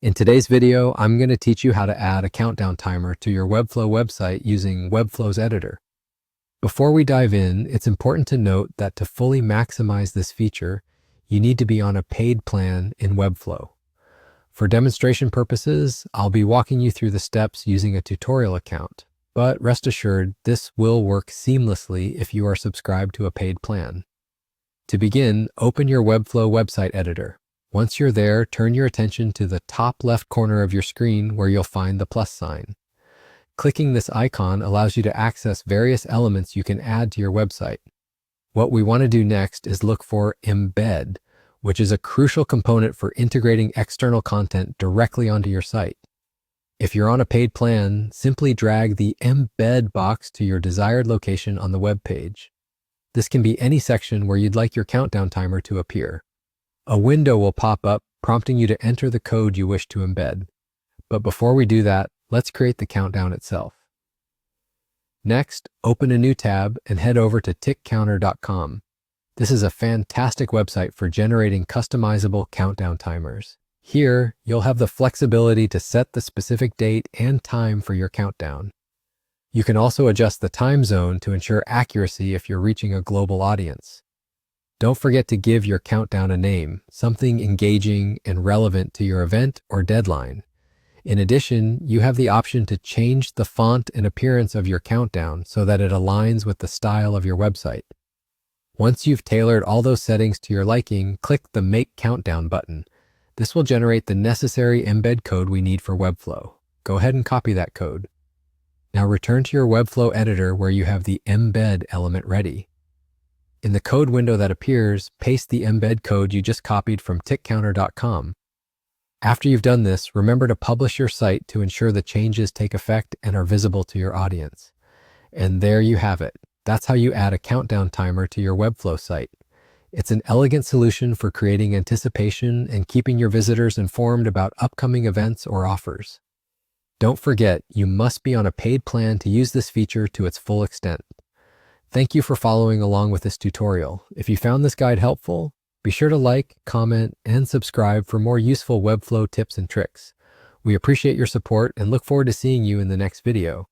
In today's video, I'm going to teach you how to add a countdown timer to your Webflow website using Webflow's editor. Before we dive in, it's important to note that to fully maximize this feature, you need to be on a paid plan in Webflow. For demonstration purposes, I'll be walking you through the steps using a tutorial account, but rest assured, this will work seamlessly if you are subscribed to a paid plan. To begin, open your Webflow website editor. Once you're there, turn your attention to the top left corner of your screen where you'll find the plus sign. Clicking this icon allows you to access various elements you can add to your website. What we want to do next is look for Embed, which is a crucial component for integrating external content directly onto your site. If you're on a paid plan, simply drag the Embed box to your desired location on the web page. This can be any section where you'd like your countdown timer to appear. A window will pop up, prompting you to enter the code you wish to embed. But before we do that, let's create the countdown itself. Next, open a new tab and head over to tickcounter.com. This is a fantastic website for generating customizable countdown timers. Here, you'll have the flexibility to set the specific date and time for your countdown. You can also adjust the time zone to ensure accuracy if you're reaching a global audience. Don't forget to give your countdown a name, something engaging and relevant to your event or deadline. In addition, you have the option to change the font and appearance of your countdown so that it aligns with the style of your website. Once you've tailored all those settings to your liking, click the Make Countdown button. This will generate the necessary embed code we need for Webflow. Go ahead and copy that code. Now return to your Webflow editor where you have the embed element ready. In the code window that appears, paste the embed code you just copied from tickcounter.com. After you've done this, remember to publish your site to ensure the changes take effect and are visible to your audience. And there you have it. That's how you add a countdown timer to your Webflow site. It's an elegant solution for creating anticipation and keeping your visitors informed about upcoming events or offers. Don't forget, you must be on a paid plan to use this feature to its full extent. Thank you for following along with this tutorial. If you found this guide helpful, be sure to like, comment, and subscribe for more useful Webflow tips and tricks. We appreciate your support and look forward to seeing you in the next video.